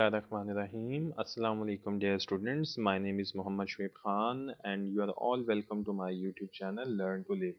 Bismillahirrahmanirrahim. Assalamu alaikum dear students. My name is Muhammad Shoaib Khan and you are all welcome to my YouTube channel Learn to Live.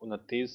29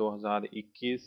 2021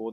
4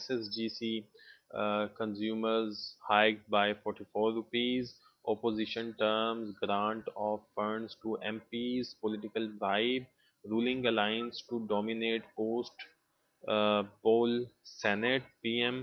SSGC consumers hiked by 44 rupees, opposition terms grant of funds to MPs, political bribe, ruling alliance to dominate post poll Senate PM।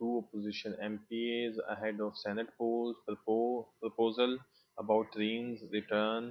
2 opposition MPs ahead of Senate polls, proposal about Reen's return।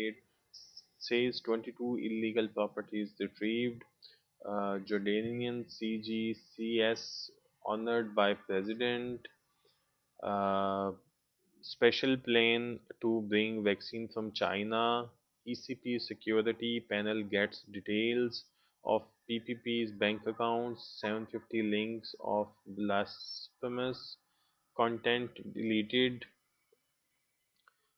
8 says 22 illegal properties retrieved, Jordanian CGCS honored by president, uh, special plane to bring vaccine from China, ECP security panel gets details of PPP's bank accounts, 750 links of blasphemous content deleted,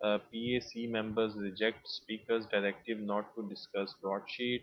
PAC members reject speaker's directive not to discuss broadsheet,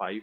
5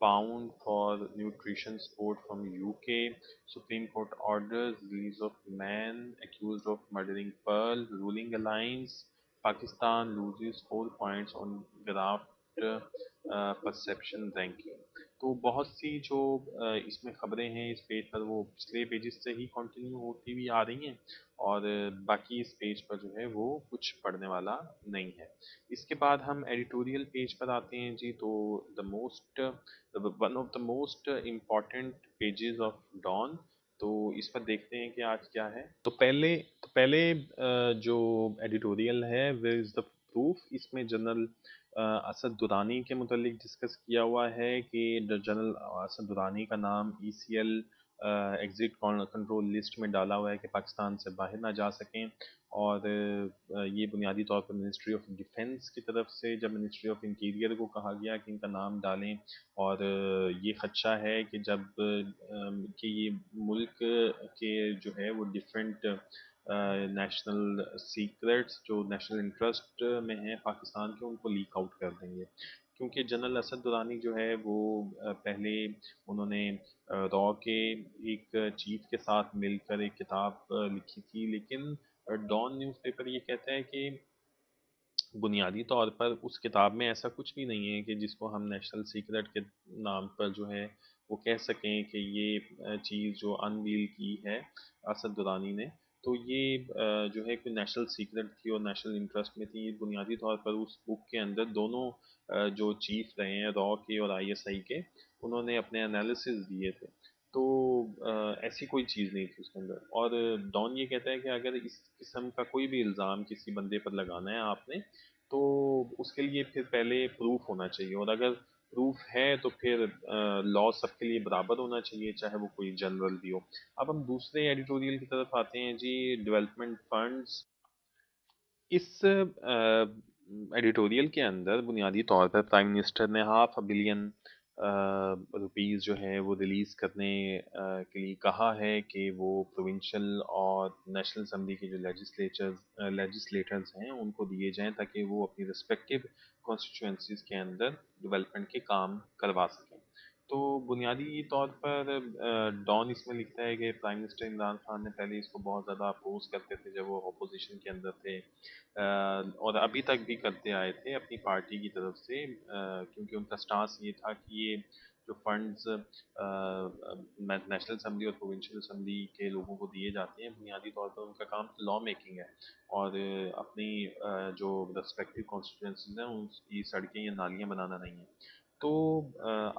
pound for nutrition support from UK. Supreme Court orders release of man accused of murdering Pearl. Ruling alliance. Pakistan loses 4 points on graft perception ranking. تو بہت سی جو اس میں خبریں ہیں اس page پر وہ پچھلے pages سے he continue ہوتی ہوئی آ رہی ہیں، اور باقی اس پیج پر جو ہے وہ کچھ پڑھنے والا نہیں ہے۔ اس کے بعد ہم ایڈیٹوریل پیج پر آتے ہیں جی، تو the most one of the most important pages of Dawn, تو اس پر دیکھتے ہیں کہ آج کیا ہے۔ تو پہلے جو ایڈیٹوریل ہے ویئر از دا پروف، اس میں جنرل اسد درانی کے متعلق ڈسکس کیا ہوا ہے کہ جنرل اسد درانی کا نام E C L exit control list میں ڈالا ہوا ہے کہ پاکستان سے باہر نہ جا سکیں، اور یہ بنیادی طور پر منسٹری آف ڈیفنس کی طرف سے جب منسٹری آف انٹیریئر کو کہا گیا کہ ان کا نام ڈالیں، اور یہ خدشہ ہے کہ جب کہ یہ ملک کے جو ہے وہ ڈفرینٹ نیشنل سیکرٹس جو نیشنل انٹرسٹ میں ہیں پاکستان کے، ان کو لیک آؤٹ کر دیں گے، کیونکہ جنرل اسد درانی جو ہے وہ پہلے انہوں نے را کے ایک چیف کے ساتھ مل کر ایک کتاب لکھی تھی، لیکن ڈان نیوز پیپر یہ کہتا ہے کہ بنیادی طور پر اس کتاب میں ایسا کچھ بھی نہیں ہے کہ جس کو ہم نیشنل سیکرٹ کے نام پر جو ہے وہ کہہ سکیں کہ یہ چیز جو انویل کی ہے اسد درانی نے، تو یہ جو ہے کوئی نیشنل سیکرٹ تھی اور نیشنل انٹرسٹ میں تھی۔ بنیادی طور پر اس بک کے اندر دونوں جو چیف رہے ہیں را کے اور آئی ایس آئی کے، انہوں نے اپنے انالیسز دیے تھے، تو ایسی کوئی چیز نہیں تھی اس کے اندر۔ اور ڈان یہ کہتا ہے کہ اگر اس قسم کا کوئی بھی الزام کسی بندے پر لگانا ہے آپ نے، تو اس کے لیے پھر پہلے پروف ہونا چاہیے، اور اگر پروف ہے تو پھر لا سب کے لیے برابر ہونا چاہیے، چاہے وہ کوئی جنرل بھی ہو۔ اب ہم دوسرے ایڈیٹوریل کی طرف آتے ہیں جی، ڈیولپمنٹ فنڈز۔ اس ایڈیٹوریل کے اندر بنیادی طور پر پرائم منسٹر نے $500 ملین روپیز جو ہے وہ ریلیز کرنے کے لیے کہا ہے کہ وہ پروونشل اور نیشنل اسمبلی کے جو لیجسلیٹرز ہیں ان کو دیے جائیں، تاکہ وہ اپنی رسپیکٹو کانسٹیچوئنسیز کے اندر ڈیولپمنٹ کے کام کروا سکیں۔ تو بنیادی طور پر ڈان اس میں لکھتا ہے کہ پرائم منسٹر عمران خان نے پہلے اس کو بہت زیادہ اپوز کرتے تھے جب وہ اپوزیشن کے اندر تھے، اور ابھی تک بھی کرتے آئے تھے اپنی پارٹی کی طرف سے، کیونکہ ان کا سٹانس یہ تھا کہ یہ جو فنڈز نیشنل اسمبلی اور پروونشل اسمبلی کے لوگوں کو دیے جاتے ہیں، بنیادی طور پر ان کا کام لا میکنگ ہے، اور اپنی جو رسپیکٹو کانسٹیٹوئنسیز ہیں ان کی سڑکیں یا نالیاں بنانا نہیں ہے۔ تو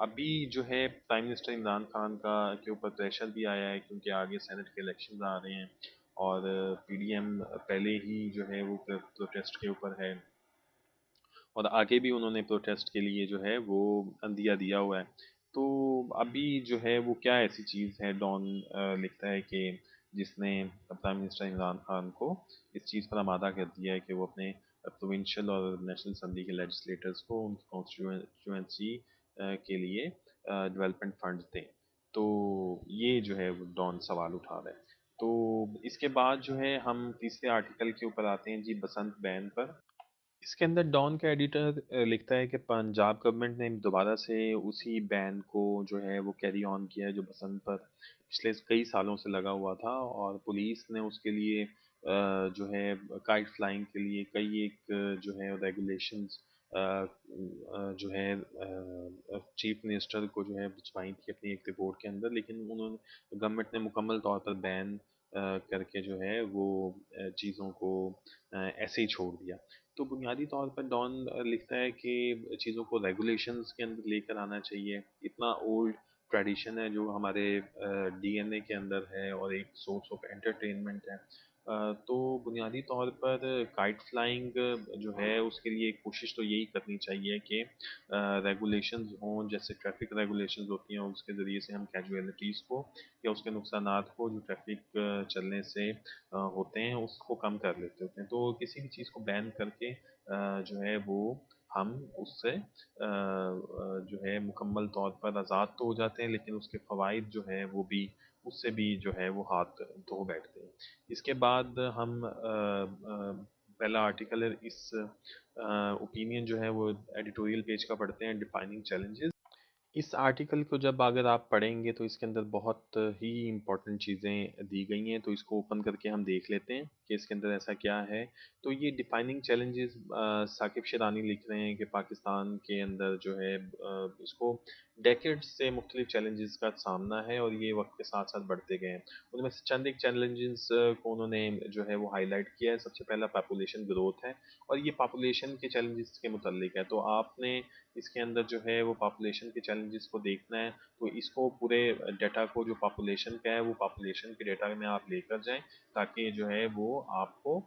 ابھی جو ہے پرائم منسٹر عمران خان کا کے اوپر پریشر بھی آیا ہے، کیونکہ آگے سینٹ کے الیکشنز آ رہے ہیں، اور پی ڈی ایم پہلے ہی جو ہے وہ پروٹیسٹ کے اوپر ہے، اور آگے بھی انہوں نے پروٹیسٹ کے لیے جو ہے وہ عندیہ دیا ہوا ہے۔ تو ابھی جو ہے وہ کیا ایسی چیز ہے، ڈان لکھتا ہے کہ جس نے پرائم منسٹر عمران خان کو اس چیز پر آمادہ کر دیا ہے کہ وہ اپنے پروونشل اور نیشنل اسمبلی کے لیجسلیٹرز کو ان کی کانسٹیچوئنسی کے لیے ڈیولپمنٹ فنڈز دیں۔ تو یہ جو ہے وہ ڈان سوال اٹھا رہا ہے۔ تو اس کے بعد جو ہے ہم تیسرے آرٹیکل کے اوپر آتے ہیں جی، بسنت بین پر۔ اس کے اندر ڈان کا ایڈیٹر لکھتا ہے کہ پنجاب گورنمنٹ نے دوبارہ سے اسی بین کو جو ہے وہ کیری آن کیا ہے جو بسنت پر پچھلے کئی سالوں سے لگا ہوا تھا، اور پولیس نے اس کے لیے جو ہے کائٹ فلائنگ کے لیے کئی ایک جو ہے ریگولیشنز جو ہے چیف منسٹر کو جو ہے بھجوائی تھی اپنی ایک رپورٹ کے اندر، لیکن انہوں نے گورنمنٹ نے مکمل طور پر بین کر کے جو ہے وہ چیزوں کو ایسے ہی چھوڑ دیا۔ تو بنیادی طور پر ڈان لکھتا ہے کہ چیزوں کو ریگولیشنز کے اندر لے کر آنا چاہیے، اتنا اولڈ ٹریڈیشن ہے جو ہمارے ڈی این اے کے اندر ہے، اور ایک سورس آف انٹرٹینمنٹ ہے۔ تو بنیادی طور پر کائٹ فلائنگ جو ہے اس کے لیے کوشش تو یہی کرنی چاہیے کہ ریگولیشنز ہوں، جیسے ٹریفک ریگولیشنز ہوتی ہیں، اس کے ذریعے سے ہم کیجویلٹیز کو یا اس کے نقصانات کو جو ٹریفک چلنے سے ہوتے ہیں اس کو کم کر لیتے ہوتے ہیں۔ تو کسی بھی چیز کو بین کر کے جو ہے وہ ہم اس سے جو ہے مکمل طور پر آزاد تو ہو جاتے ہیں، لیکن اس کے فوائد جو ہے وہ بھی اس سے بھی جو ہے وہ ہاتھ دھو بیٹھتے ہیں۔ اس کے بعد ہم پہلا آرٹیکل ہے اس اوپینین جو ہے وہ ایڈیٹوریل پیج کا پڑھتے ہیں، ڈیفائننگ چیلنجز۔ اس آرٹیکل کو جب اگر آپ پڑھیں گے تو اس کے اندر بہت ہی امپورٹنٹ چیزیں دی گئی ہیں، تو اس کو اوپن کر کے ہم دیکھ لیتے ہیں کہ اس کے اندر ایسا کیا ہے۔ تو یہ ڈیفائننگ چیلنجز ثاقب شیرانی لکھ رہے ہیں کہ پاکستان کے اندر جو ہے اس کو ڈیکیڈ سے مختلف چیلنجز کا سامنا ہے، اور یہ وقت کے ساتھ ساتھ بڑھتے گئے ہیں۔ ان میں سے چند ایک چیلنجز کو انہوں نے جو ہے وہ ہائی لائٹ کیا ہے۔ سب سے پہلا پاپولیشن گروتھ ہے، اور یہ پاپولیشن کے چیلنجز کے متعلق ہے۔ تو آپ نے اس کے اندر جو ہے وہ پاپولیشن کے چیلنجز کو دیکھنا ہے، تو اس کو پورے ڈیٹا کو جو پاپولیشن کا ہے وہ پاپولیشن کے ڈیٹا میں آپ لے کر جائیں، تاکہ جو ہے وہ آپ کو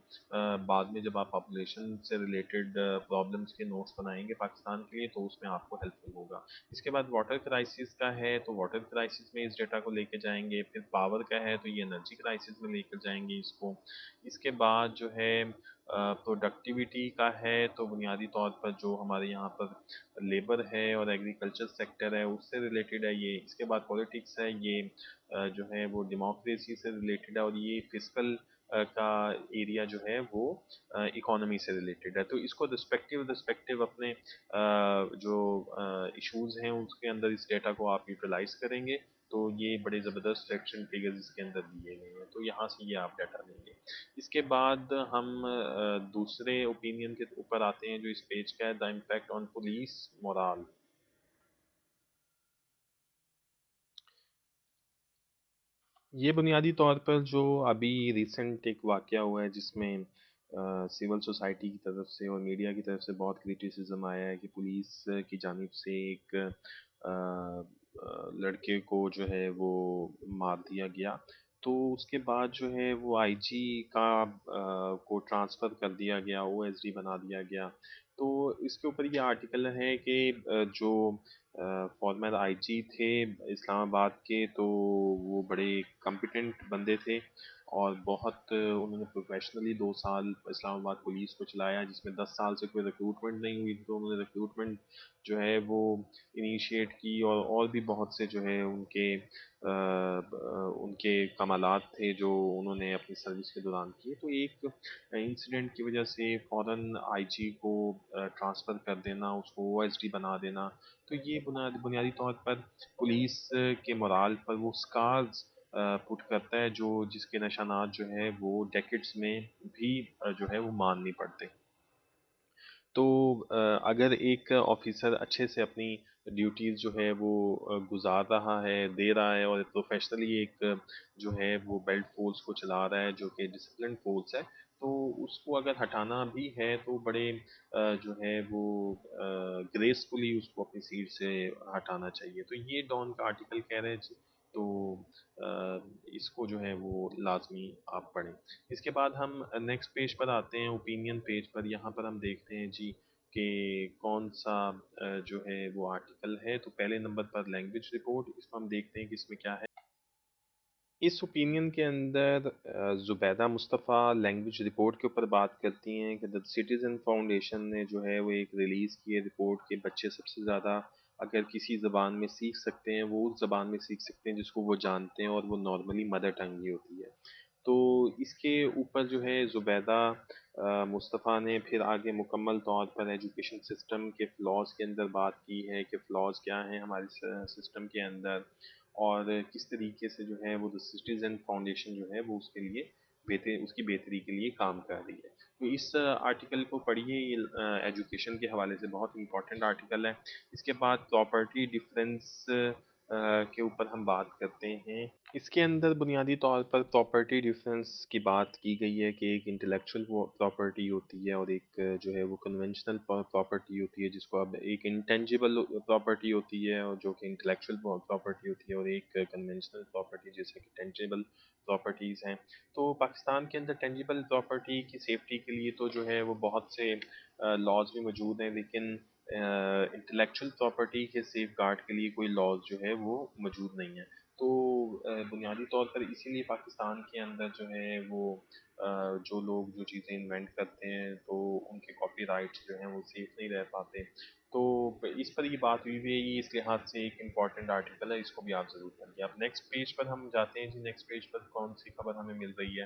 بعد میں جب آپ پاپولیشن سے ریلیٹڈ پرابلمس کے نوٹس بنائیں گے پاکستان کے لیے، تو اس میں آپ کو ہیلپ فل ہوگا۔ اس کے بعد واٹر کرائسس کا ہے، تو واٹر کرائسس میں اس ڈیٹا کو لے کے جائیں گے۔ پھر پاور کا ہے تو یہ انرجی کرائسس میں لے کر جائیں گے اس کو۔ اس کے بعد جو ہے پروڈکٹیوٹی کا ہے، تو بنیادی طور پر جو ہمارے یہاں پر لیبر ہے اور ایگریکلچر سیکٹر ہے اس سے ریلیٹڈ ہے یہ۔ اس کے بعد پولیٹکس ہے، یہ جو ہے وہ ڈیموکریسی سے ریلیٹڈ ہے، اور یہ فسکل کا ایریا جو ہے وہ اکانومی سے ریلیٹڈ ہے۔ تو اس کو رسپیکٹیو اپنے جو ایشوز ہیں اس کے اندر اس ڈیٹا کو آپ یوٹیلائز کریں گے، تو یہ بڑے زبردست ایکشن فگرز اس کے اندر دیے گئے ہیں، تو یہاں سے یہ آپ ڈیٹا لیں گے۔ اس کے بعد ہم دوسرے اوپینین کے اوپر آتے ہیں جو اس پیج کا ہے، the impact on police morale. یہ بنیادی طور پر جو ابھی ریسنٹ ایک واقعہ ہوا ہے جس میں سول سوسائٹی کی طرف سے اور میڈیا کی طرف سے بہت کریٹیسزم آیا ہے کہ پولیس کی جانب سے ایک لڑکے کو جو ہے وہ مار دیا گیا، تو اس کے بعد جو ہے وہ آئی جی کا کو ٹرانسفر کر دیا گیا، او ایس ڈی بنا دیا گیا۔ تو اس کے اوپر یہ آرٹیکل ہے کہ جو فارمر آئی جی تھے اسلام آباد کے، تو وہ بڑے کمپیٹنٹ بندے تھے، اور بہت انہوں نے پروفیشنلی 2 سال اسلام آباد پولیس کو چلایا، جس میں 10 سال سے کوئی ریکروٹمنٹ نہیں ہوئی تھی، تو انہوں نے ریکروٹمنٹ جو ہے وہ انیشیٹ کی، اور بھی بہت سے جو ہے ان کے کمالات تھے جو انہوں نے اپنی سروس کے دوران کیے۔ تو ایک انسیڈنٹ کی وجہ سے فوراً آئی جی کو ٹرانسفر کر دینا، اس کو او ایس ڈی بنا دینا، تو یہ بنیادی طور پر پولیس کے morale پر وہ سکارز پٹ کرتا ہے، جس کے نشانات جو ہے وہ ڈیکٹس میں بھی جو ہے وہ مان نہیں پڑتے۔ تو اگر ایک آفیسر اچھے سے اپنی ڈیوٹیز جو ہے وہ گزار رہا ہے، دے رہا ہے، اور پروفیشنلی ایک جو ہے وہ بیلٹ فورس کو چلا رہا ہے جو کہ ڈسپلن فورس ہے، تو اس کو اگر ہٹانا بھی ہے تو بڑے جو ہے وہ گریسفلی اس کو اپنی سیٹ سے ہٹانا چاہیے۔ تو یہ ڈان کا آرٹیکل کہہ رہے ہیں جی، تو آ، اس کو جو ہے وہ لازمی آپ پڑھیں۔ اس کے بعد ہم نیکسٹ پیج پر آتے ہیں، اوپینین پیج پر۔ یہاں پر ہم دیکھتے ہیں جی کہ کون سا جو ہے وہ آرٹیکل ہے۔ تو پہلے نمبر پر لینگویج رپورٹ، اس کو ہم دیکھتے ہیں کہ اس میں کیا ہے۔ اس اوپینین کے اندر زبیدہ مصطفیٰ لینگویج رپورٹ کے اوپر بات کرتی ہیں کہ دا سٹیزن فاؤنڈیشن نے جو ہے وہ ایک ریلیز کی ہے رپورٹ کہ بچے سب سے زیادہ اگر کسی زبان میں سیکھ سکتے ہیں وہ اس زبان میں سیکھ سکتے ہیں جس کو وہ جانتے ہیں، اور وہ نارملی مدر ٹنگ ہی ہوتی ہے۔ تو اس کے اوپر جو ہے زبیدہ مصطفیٰ نے پھر آگے مکمل طور پر ایجوکیشن سسٹم کے فلاز کے اندر بات کی ہے کہ فلاز کیا ہیں ہمارے سسٹم کے اندر، اور کس طریقے سے جو ہے وہ سٹیزن فاؤنڈیشن جو ہے وہ اس کے لیے اس کی بہتری کے لیے کام کر رہی ہے۔ تو اس آرٹیکل کو پڑھیے، یہ ایجوکیشن کے حوالے سے بہت امپورٹنٹ آرٹیکل ہے۔ اس کے بعد پراپرٹی ڈفرینس کے اوپر ہم بات کرتے ہیں۔ اس کے اندر بنیادی طور پر پراپرٹی ڈیفرنس کی بات کی گئی ہے کہ ایک انٹلیکچوئل پراپرٹی ہوتی ہے، اور ایک جو ہے وہ کنونشنل پراپرٹی ہوتی ہے، جس کو اب ایک انٹینجیبل پراپرٹی ہوتی ہے اور جو کہ انٹلیکچوئل پراپرٹی ہوتی ہے، اور ایک کنونشنل پراپرٹی جیسے کہ ٹینجیبل پراپرٹیز ہیں۔ تو پاکستان کے اندر ٹینجیبل پراپرٹی کی سیفٹی کے لیے تو جو ہے وہ بہت سے لاز بھی موجود ہیں، لیکن انٹلیکچوئل پراپرٹی کے سیف گارڈ کے لیے کوئی لاز جو ہے وہ موجود نہیں ہے۔ تو بنیادی طور پر اسی لیے پاکستان کے اندر جو ہے وہ جو لوگ جو چیزیں انوینٹ کرتے ہیں تو ان کے کاپی رائٹس جو ہیں وہ سیف نہیں رہ پاتے۔ تو اس پر یہ بات ہوئی ہوئی ہے، یہ اس لحاظ سے ایک امپورٹنٹ آرٹیکل ہے، اس کو بھی آپ ضرور پڑھیے۔ اب نیکسٹ پیج پر ہم جاتے ہیں جی، نیکسٹ پیج پر کون سی خبر ہمیں مل رہی ہے۔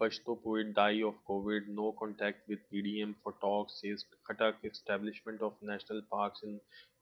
Pashto poet die of COVID, no contact with PDM for talks, says Khatak establishment of national parks in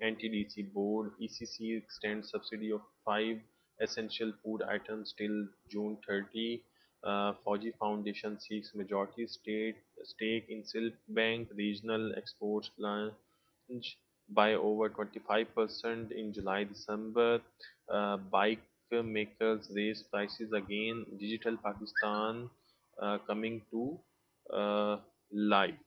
NTDC board. ECC extends subsidy of 5 essential food items till June 30. Fauji Foundation seeks majority stake in Silk Bank. Regional exports plunge by over 25% in July-December. Bike makers raise prices again. Digital Pakistan coming to life.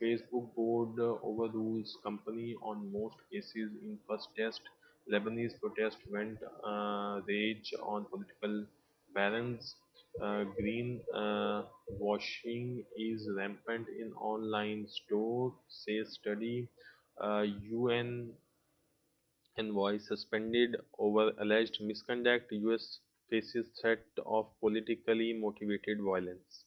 Facebook board overrules company on most cases in first test. Lebanese protest went rage on political barons. Green washing is rampant in online store, says study. UN envoy suspended over alleged misconduct. US faces threat of politically motivated violence.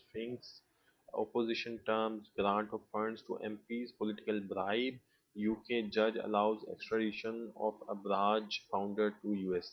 shrinks. Opposition terms grant of funds to MPs, political bribe. UK judge allows extradition of Abraj founder to US.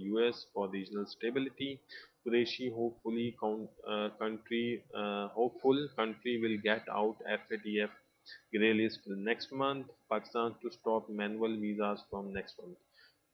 US for regional stability. Qureshi hopeful country will get out FATF grey list next month. Pakistan to stop manual visas from next month.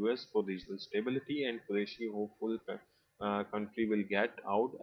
US for regional stability and Qureshi hopeful country will get out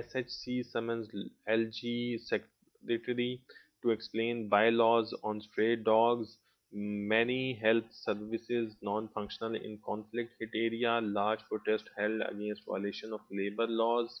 SHC summons LG secretary to explain bylaws on stray dogs. Many health services non-functional in conflict hit area. Large protest held against violation of labor laws.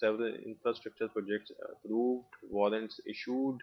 several infrastructure projects approved, warrants issued।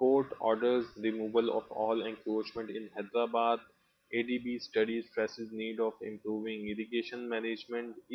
court orders removal of all encroachment in Hyderabad. ADB studies stresses need of improving irrigation management.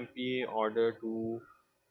MPA order to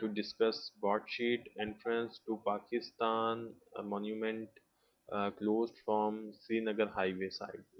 to discuss broadsheet. Entrance to Pakistan monument closed from Srinagar highway side।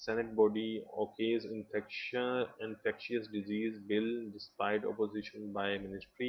Senate body okays infectious disease bill despite opposition by ministry।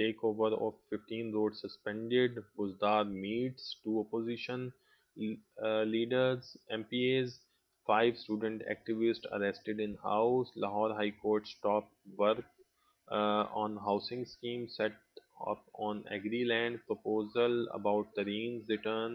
takeover of 15 roads suspended. Buzdar meets two opposition leaders, MPAs. 5 student activists arrested in house. Lahore High Court stopped work on housing scheme set up on agri land। proposal about Tareen's return,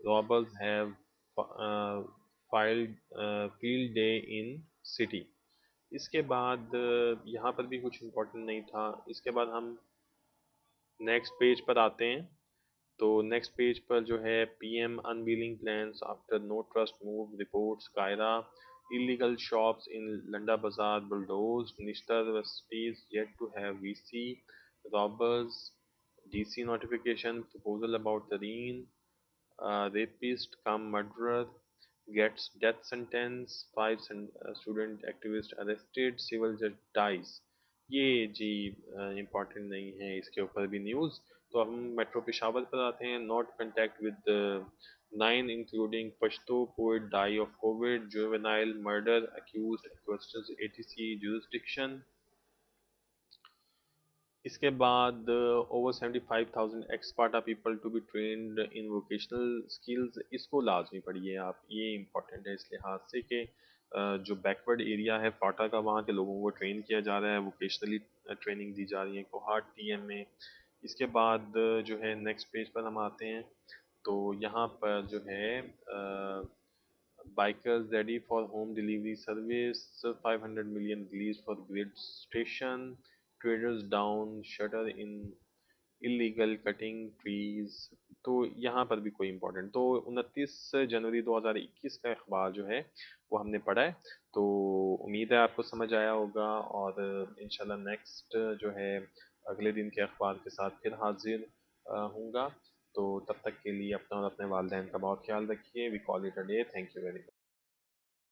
robbers have filed field day in city. اس کے بعد یہاں پر بھی کچھ important نہیں تھا. اس کے بعد ہم نیکسٹ پیج پر آتے ہیں. تو نیکسٹ پیج پر جو ہے P M unveiling plans after no trust move reports قاہرہ illegal shops in Landa Bazaar bulldozed, Nishtar cities yet to have VC, robbers, DC notification, proposal about Tareen, rapist come murderer, gets death sentence, five student activists arrested, civil judge dies. یہ جی important نہیں ہے اس کے اوپر بھی news. تو ہم metro Peshawar پر آتے ہیں. Not contact with 9 including Pashto poet die of COVID, juvenile murder accused questions ATC jurisdiction. اس کے بعد اوور 75,000 ایکسپارٹا people to be trained in vocational skills. اس کو لازمی پڑھیے آپ. یہ امپورٹنٹ ہے اس لحاظ سے کہ جو بیکورڈ ایریا ہے فاٹا کا وہاں کے لوگوں کو ٹرین کیا جا رہا ہے, ووکیشنلی ٹریننگ دی جا رہی ہے کوہارٹ ٹی ایم میں. اس کے بعد جو ہے نیکسٹ پیج پر ہم آتے ہیں. تو یہاں پر جو ہے bikers ready for home delivery service, 500 million released for grid station, traders down shutter in illegal cutting trees. تو یہاں پر بھی کوئی امپورٹنٹ. تو 29 جنوری 2021 کا اخبار جو ہے وہ ہم نے پڑھا ہے. تو امید ہے آپ کو سمجھ آیا ہوگا, اور انشاءاللہ نیکسٹ جو ہے اگلے دن کے اخبار کے ساتھ پھر حاضر ہوں گا. تو تب تک کے لیے اپنا اور اپنے والدین کا بہت خیال رکھیے. We call it a day. Thank you very much.